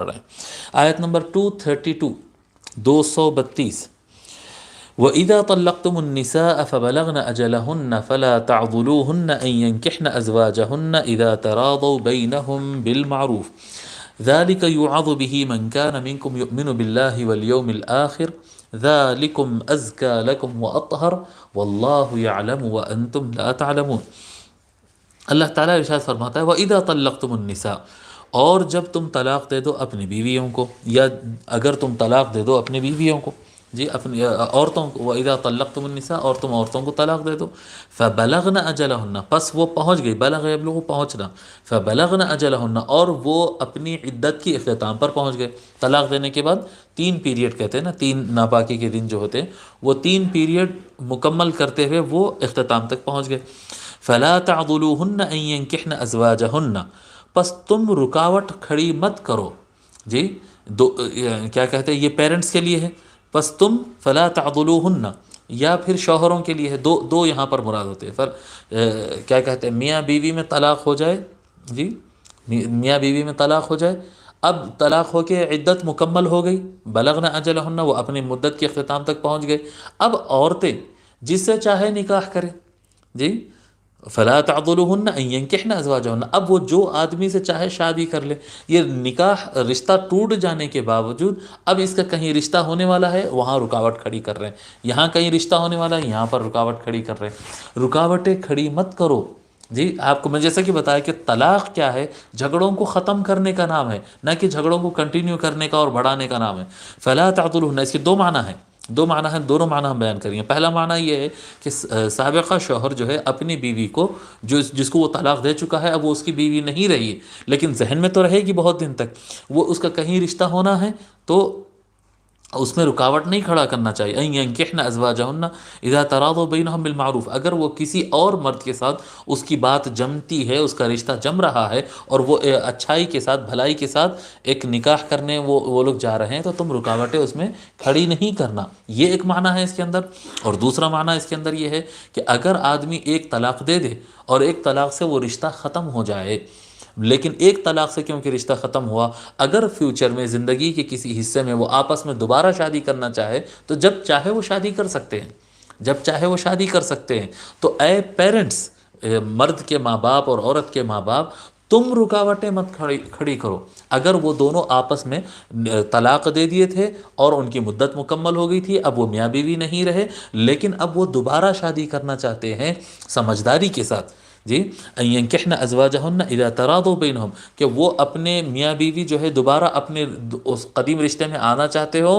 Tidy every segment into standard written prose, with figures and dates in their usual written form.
رہے ہیں۔ آیت نمبر 232، 232، وَإِذَا طَلَّقْتُمُ النِّسَاءَ فَبَلَغْنَ أَجَلَهُنَّ فَلَا تَعْضُلُوهُنَّ أَن يَنكِحْنَ أَزْوَاجَهُنَّ إِذَا تَرَاضَوْا بَيْنَهُم بِالْمَعْرُوفِ ذَلِكَ يُوعَظُ بِهِ مَن كَانَ مِنكُمْ يُؤْمِنُ بِاللَّهِ وَالْيَوْمِ الْآخِرِ ذَلِكُمْ أَزْكَى لَكُمْ وَأَطْهَرُ وَاللَّهُ يَعْلَمُ وَأَنتُمْ لَا تَعْلَمُونَ۔ اللہ تعالیٰ ارشاد فرماتا ہے وَإِذَا طَلَّقْتُمُ النِّسَاءَ، اور جب تم طلاق دے دو اپنی بیویوں کو، یا اگر تم طلاق دے دو اپنی بیویوں کو، جی اپنی عورتوں کو، وَإِذَا طَلَّقْتُمُ النِّسَاءَ، اور تم عورتوں کو طلاق دے دو، فَبَلَغْنَ أَجَلَهُنَّ، پس وہ پہنچ گئی، بلغ یبلغ پہنچنا، فَبَلَغْنَ أَجَلَهُنَّ، اور وہ اپنی عدت کی اختتام پر پہنچ گئے۔ طلاق دینے کے بعد 3 پیریڈ کہتے ہیں نا، 3 ناپاکی کے دن جو ہوتے ہیں، وہ 3 پیریڈ مکمل کرتے ہوئے وہ اختتام تک پہنچ گئے۔ فَلَا تَعْضُلُوهُنَّ أَن يَنكِحْنَ أَزْوَاجَهُنَّ، پس تم رکاوٹ کھڑی مت کرو، جی کیا کہتے ہیں، یہ پیرنٹس کے لیے ہے، پس تم فلا تعضلوهن، یا پھر شوہروں کے لیے ہے، دو یہاں پر مراد ہوتے ہیں۔ کیا کہتے ہیں، میاں بیوی میں طلاق ہو جائے، جی میاں بیوی میں طلاق ہو جائے، اب طلاق ہو کے عدت مکمل ہو گئی، بلغنا اجلہن، وہ اپنی مدت کے اختتام تک پہنچ گئے، اب عورتیں جس سے چاہے نکاح کریں، جی فلا تعضلوهن ان ينكحن ازواجهن، اب وہ جو آدمی سے چاہے شادی کر لے، یہ نکاح رشتہ ٹوٹ جانے کے باوجود اب اس کا کہیں رشتہ ہونے والا ہے، وہاں رکاوٹ کھڑی کر رہے ہیں، یہاں کہیں رشتہ ہونے والا ہے، یہاں پر رکاوٹ کھڑی کر رہے ہیں۔ رکاوٹیں کھڑی مت کرو، جی آپ کو میں جیسا کہ بتایا کہ طلاق کیا ہے، جھگڑوں کو ختم کرنے کا نام ہے، نہ کہ جھگڑوں کو کنٹینیو کرنے کا اور بڑھانے کا نام ہے۔ فلا تعضلوهن، اس کے 2 معنی ہیں، 2 معنی ہیں، دونوں معنی ہم بیان کریں گے۔ پہلا معنی یہ ہے کہ سابقہ شوہر جو ہے اپنی بیوی کو، جس کو وہ طلاق دے چکا ہے، اب وہ اس کی بیوی نہیں رہی، لیکن ذہن میں تو رہے گی بہت دن تک، وہ اس کا کہیں رشتہ ہونا ہے تو اس میں رکاوٹ نہیں کھڑا کرنا چاہیے۔ ان ينكحن ازواجهن اذا تراضوا بينهم بالمعروف، اگر وہ کسی اور مرد کے ساتھ اس کی بات جمتی ہے، اس کا رشتہ جم رہا ہے، اور وہ اچھائی کے ساتھ، بھلائی کے ساتھ ایک نکاح کرنے وہ لوگ جا رہے ہیں، تو تم رکاوٹیں اس میں کھڑی نہیں کرنا، یہ ایک معنی ہے اس کے اندر۔ اور دوسرا معنی اس کے اندر یہ ہے کہ اگر آدمی ایک طلاق دے دے اور ایک طلاق سے وہ رشتہ ختم ہو جائے، لیکن ایک طلاق سے کیونکہ رشتہ ختم ہوا، اگر فیوچر میں زندگی کے کسی حصے میں وہ آپس میں دوبارہ شادی کرنا چاہے تو جب چاہے وہ شادی کر سکتے ہیں، جب چاہے وہ شادی کر سکتے ہیں۔ تو اے پیرنٹس، مرد کے ماں باپ اور عورت کے ماں باپ، تم رکاوٹیں مت کھڑی کرو۔ اگر وہ دونوں آپس میں طلاق دے دیے تھے اور ان کی مدت مکمل ہو گئی تھی، اب وہ میاں بیوی نہیں رہے، لیکن اب وہ دوبارہ شادی کرنا چاہتے ہیں سمجھداری کے ساتھ، جی ان ينكحن ازواجهن اذا تراضوا بينهم، کہ وہ اپنے میاں بیوی جو ہے دوبارہ اپنے اس قدیم رشتے میں آنا چاہتے ہو،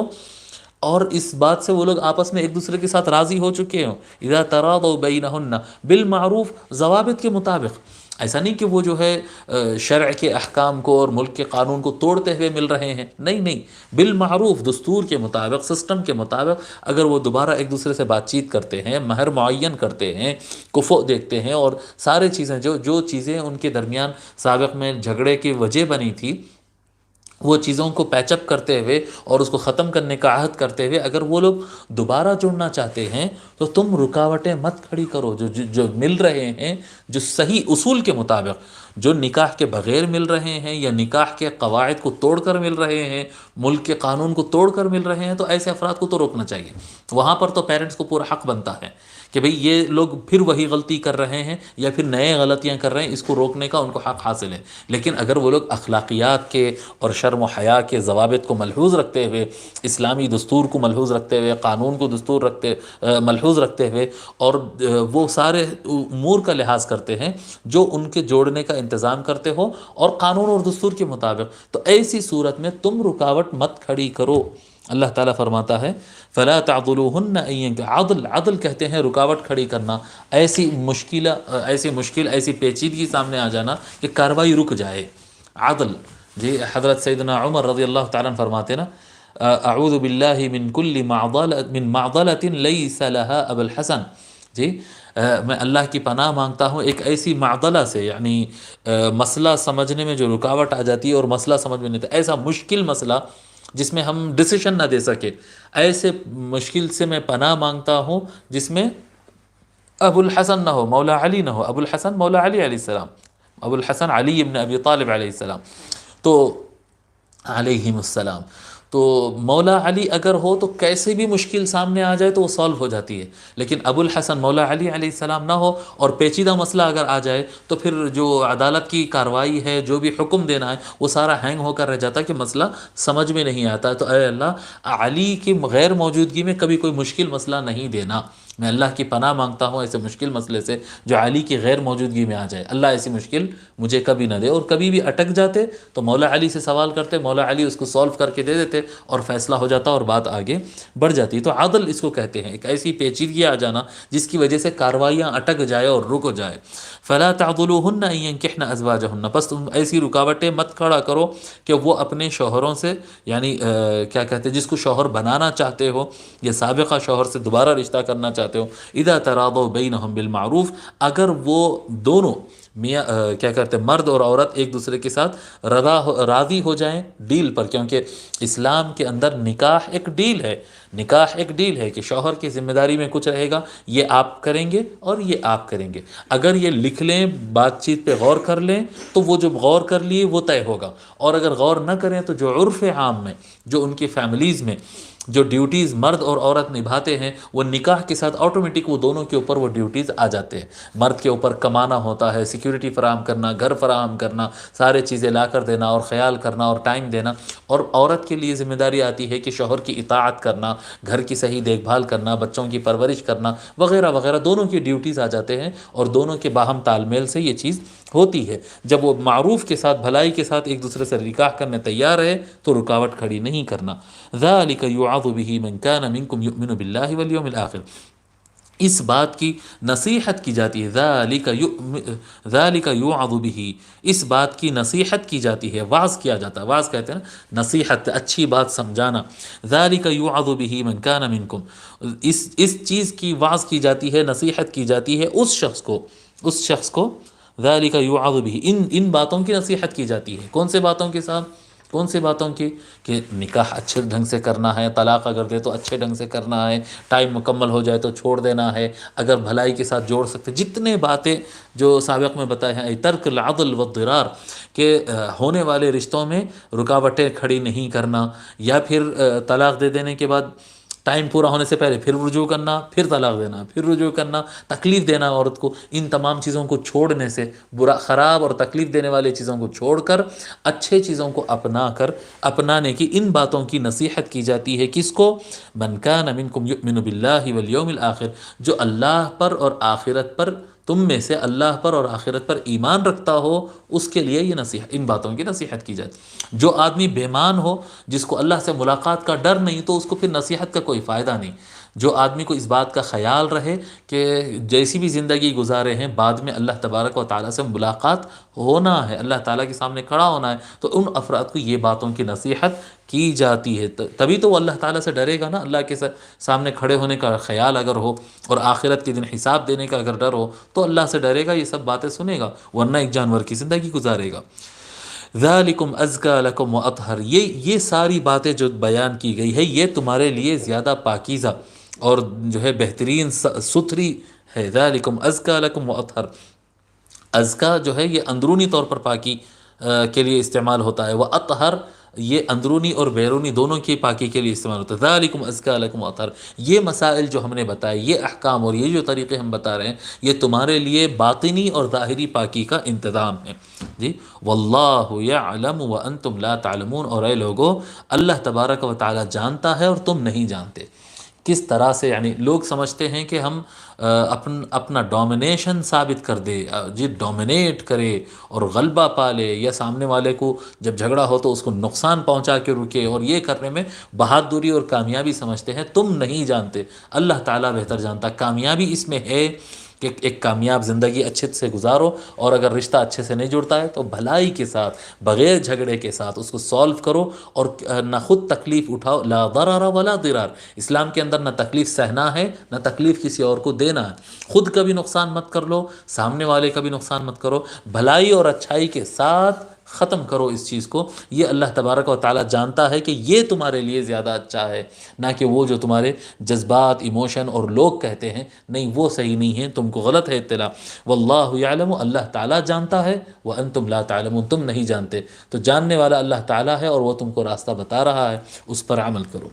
اور اس بات سے وہ لوگ آپس میں ایک دوسرے کے ساتھ راضی ہو چکے ہوں، اذا تراضوا بینہن بالمعروف، ضوابط کے مطابق، ایسا نہیں کہ وہ جو ہے شرع کے احکام کو اور ملک کے قانون کو توڑتے ہوئے مل رہے ہیں، نہیں، بالمعروف، دستور کے مطابق، سسٹم کے مطابق، اگر وہ دوبارہ ایک دوسرے سے بات چیت کرتے ہیں، مہر معین کرتے ہیں، کفو دیکھتے ہیں، اور سارے چیزیں جو چیزیں ان کے درمیان سابق میں جھگڑے کی وجہ بنی تھی، وہ چیزوں کو پیچ اپ کرتے ہوئے اور اس کو ختم کرنے کا عہد کرتے ہوئے اگر وہ لوگ دوبارہ جڑنا چاہتے ہیں، تو تم رکاوٹیں مت کھڑی کرو، جو مل رہے ہیں، جو صحیح اصول کے مطابق، جو نکاح کے بغیر مل رہے ہیں یا نکاح کے قواعد کو توڑ کر مل رہے ہیں، ملک کے قانون کو توڑ کر مل رہے ہیں، تو ایسے افراد کو تو روکنا چاہیے۔ وہاں پر تو پیرنٹس کو پورا حق بنتا ہے کہ بھئی یہ لوگ پھر وہی غلطی کر رہے ہیں یا پھر نئے غلطیاں کر رہے ہیں، اس کو روکنے کا ان کو حق حاصل ہے۔ لیکن اگر وہ لوگ اخلاقیات کے اور شرم و حیا کے ضوابط کو ملحوظ رکھتے ہوئے، اسلامی دستور کو ملحوظ رکھتے ہوئے، قانون کو ملحوظ رکھتے ہوئے، اور وہ سارے امور کا لحاظ کرتے ہیں جو ان کے جوڑنے کا انتظام کرتے ہو اور قانون اور دستور کے مطابق، تو ایسی صورت میں تم رکاوٹ مت کھڑی کرو۔ اللہ تعالیٰ فرماتا ہے فلا تعضلوهن عدل کہتے ہیں رکاوٹ کھڑی کرنا، ایسی مشکل ایسی پیچیدگی سامنے آ جانا کہ کاروائی رک جائے، عدل۔ جی حضرت سیدنا عمر رضی اللہ تعالیٰ عنہ فرماتے نا، اعوذ باللہ من کل معضلۃ لیس لها ابو الحسن، جی میں اللہ کی پناہ مانگتا ہوں ایک ایسی معضلہ سے، یعنی مسئلہ سمجھنے میں جو رکاوٹ آ جاتی ہے اور مسئلہ سمجھ میں نہیں آتا، ایسا مشکل مسئلہ جس میں ہم ڈیسیشن نہ دے سکے، ایسے مشکل سے میں پناہ مانگتا ہوں جس میں ابو الحسن نہ ہو، مولا علی نہ ہو، ابو الحسن مولا علی علیہ السلام، ابو الحسن علی ابن ابی طالب علیہ السلام۔ تو علیہم السلام. تو مولا علی اگر ہو تو کیسے بھی مشکل سامنے آ جائے تو وہ سالو ہو جاتی ہے، لیکن ابو الحسن مولا علی علیہ السلام نہ ہو اور پیچیدہ مسئلہ اگر آ جائے تو پھر جو عدالت کی کارروائی ہے، جو بھی حکم دینا ہے، وہ سارا ہینگ ہو کر رہ جاتا ہے کہ مسئلہ سمجھ میں نہیں آتا. تو اے اللہ، علی کی غیر موجودگی میں کبھی کوئی مشکل مسئلہ نہیں دینا. میں اللہ کی پناہ مانگتا ہوں ایسے مشکل مسئلے سے جو علی کی غیر موجودگی میں آ جائے. اللہ ایسی مشکل مجھے کبھی نہ دے. اور کبھی بھی اٹک جاتے تو مولا علی سے سوال کرتے، مولا علی اس کو سولو کر کے دے دیتے اور فیصلہ ہو جاتا اور بات آگے بڑھ جاتی. تو عدل اس کو کہتے ہیں، ایک ایسی پیچیدگی آ جانا جس کی وجہ سے کارروائیاں اٹک جائے اور رک جائے. فلا تعضلوهن ان ينكحن ازواجهن، بس تم ایسی رکاوٹیں مت کھڑا کرو کہ وہ اپنے شوہروں سے، یعنی کیا کہتے ہیں، جس کو شوہر بنانا چاہتے ہو یا سابقہ شوہر سے دوبارہ رشتہ کرنا چاہتے ہو، اذا تراضوا بینہم بالمعروف، اگر وہ دونوں میاں کیا کرتے ہیں، مرد اور عورت ایک دوسرے کے ساتھ راضی ہو جائیں ڈیل پر. کیونکہ اسلام کے اندر نکاح ایک ڈیل ہے. نکاح ایک ڈیل ہے کہ شوہر کی ذمہ داری میں کچھ رہے گا، یہ آپ کریں گے اور یہ آپ کریں گے. اگر یہ لکھ لیں، بات چیت پہ غور کر لیں، تو وہ جو غور کر لیے وہ طے ہوگا. اور اگر غور نہ کریں تو جو عرف عام میں، جو ان کی فیملیز میں جو ڈیوٹیز مرد اور عورت نبھاتے ہیں، وہ نکاح کے ساتھ آٹومیٹک وہ دونوں کے اوپر وہ ڈیوٹیز آ جاتے ہیں. مرد کے اوپر کمانا ہوتا ہے، سیکیورٹی فراہم کرنا، گھر فراہم کرنا، سارے چیزیں لا کر دینا اور خیال کرنا اور ٹائم دینا. اور عورت کے لیے ذمہ داری آتی ہے کہ شوہر کی اطاعت کرنا، گھر کی صحیح دیکھ بھال کرنا، بچوں کی پرورش کرنا وغیرہ وغیرہ. دونوں کی ڈیوٹیز آ جاتے ہیں اور دونوں کے باہم تال میل سے یہ چیز ہوتی ہے. جب وہ معروف کے ساتھ، بھلائی کے ساتھ ایک دوسرے سے نکاح کرنے تیار ہے تو رکاوٹ کھڑی نہیں کرنا. ذالک یوعظ به من کان منکم یؤمن باللہ والیوم الآخر، اس بات کی نصیحت کی جاتی ہے. ذالک یوعظ به، اس بات کی نصیحت کی جاتی ہے، واعظ کیا جاتا ہے. واعظ کہتے ہیں نا نصیحت، اچھی بات سمجھانا. ذالک یوعظ به من کان منکم، اس چیز کی واعظ کی جاتی ہے، نصیحت کی جاتی ہے اس شخص کو. ذالک یوعظ به، ان باتوں کی نصیحت کی جاتی ہے. کون سے باتوں کے ساتھ؟ کون سی باتوں کی؟ کہ نکاح اچھے ڈھنگ سے کرنا ہے، طلاق اگر دے تو اچھے ڈھنگ سے کرنا ہے، ٹائم مکمل ہو جائے تو چھوڑ دینا ہے، اگر بھلائی کے ساتھ جوڑ سکتے. جتنے باتیں جو سابق میں بتائے ہیں، ترک العضل والضرار، کہ ہونے والے رشتوں میں رکاوٹیں کھڑی نہیں کرنا، یا پھر طلاق دے دینے کے بعد ٹائم پورا ہونے سے پہلے پھر رجوع کرنا، پھر طلاق دینا، پھر رجوع کرنا، تکلیف دینا عورت کو. ان تمام چیزوں کو چھوڑنے سے، برا خراب اور تکلیف دینے والی چیزوں کو چھوڑ کر اچھے چیزوں کو اپنانے کی، ان باتوں کی نصیحت کی جاتی ہے. کس کو؟ من کان منکم یؤمن باللہ والیوم الآخر، جو اللہ پر اور آخرت پر، تم میں سے اللہ پر اور آخرت پر ایمان رکھتا ہو، اس کے لیے یہ نصیحت، ان باتوں کی نصیحت کی جاتی. جو آدمی بیمان ہو، جس کو اللہ سے ملاقات کا ڈر نہیں، تو اس کو پھر نصیحت کا کوئی فائدہ نہیں. جو آدمی کو اس بات کا خیال رہے کہ جیسی بھی زندگی گزارے ہیں، بعد میں اللہ تبارک و تعالیٰ سے ملاقات ہونا ہے، اللہ تعالیٰ کے سامنے کھڑا ہونا ہے، تو ان افراد کو یہ باتوں کی نصیحت کی جاتی ہے. تبھی تو وہ اللہ تعالیٰ سے ڈرے گا نا. اللہ کے سامنے کھڑے ہونے کا خیال اگر ہو اور آخرت کے دن حساب دینے کا اگر ڈر ہو تو اللہ سے ڈرے گا، یہ سب باتیں سنے گا، ورنہ ایک جانور کی زندگی گزارے گا. ذالکم ازکا لکم واطہر، یہ ساری باتیں جو بیان کی گئی ہے، یہ تمہارے لیے زیادہ پاکیزہ اور جو ہے بہترین ستھری ہے. ذالکم ازکا لکم واطہر، ازکا جو ہے یہ اندرونی طور پر پاکی کے لیے استعمال ہوتا ہے، وہ اطہر یہ اندرونی اور بیرونی دونوں کی پاکی کے لیے استعمال ہوتا ہے. ذالکم ازکا لکم اطہر، یہ مسائل جو ہم نے بتائے، یہ احکام اور یہ جو طریقے ہم بتا رہے ہیں، یہ تمہارے لیے باطنی اور ظاہری پاکی کا انتظام ہے. جی، واللہ یعلم وانتم لا تعلمون، اور اے لوگو، اللہ تبارک و تعالی جانتا ہے اور تم نہیں جانتے. کس طرح سے؟ یعنی لوگ سمجھتے ہیں کہ ہم اپنا ڈومینیشن ثابت کر دے، جی ڈومینیٹ کرے اور غلبہ پا لے، یا سامنے والے کو جب جھگڑا ہو تو اس کو نقصان پہنچا کے رکے، اور یہ کرنے میں بہادری اور کامیابی سمجھتے ہیں. تم نہیں جانتے، اللہ تعالیٰ بہتر جانتا. کامیابی اس میں ہے کہ ایک کامیاب زندگی اچھے سے گزارو، اور اگر رشتہ اچھے سے نہیں جڑتا ہے تو بھلائی کے ساتھ، بغیر جھگڑے کے ساتھ اس کو سولو کرو، اور نہ خود تکلیف اٹھاؤ. لا ضرر ولا ضرار، اسلام کے اندر نہ تکلیف سہنا ہے نہ تکلیف کسی اور کو دینا ہے. خود کا بھی نقصان مت کر لو، سامنے والے کا بھی نقصان مت کرو. بھلائی اور اچھائی کے ساتھ ختم کرو اس چیز کو، یہ اللہ تبارک و تعالیٰ جانتا ہے کہ یہ تمہارے لیے زیادہ اچھا ہے، نہ کہ وہ جو تمہارے جذبات، ایموشن اور لوگ کہتے ہیں، نہیں وہ صحیح نہیں ہے، تم کو غلط ہے اطلاع۔ واللہ یعلم، اللہ تعالیٰ جانتا ہے، وانتم لا تعلمون، تم نہیں جانتے، تو جاننے والا اللہ تعالیٰ ہے اور وہ تم کو راستہ بتا رہا ہے، اس پر عمل کرو۔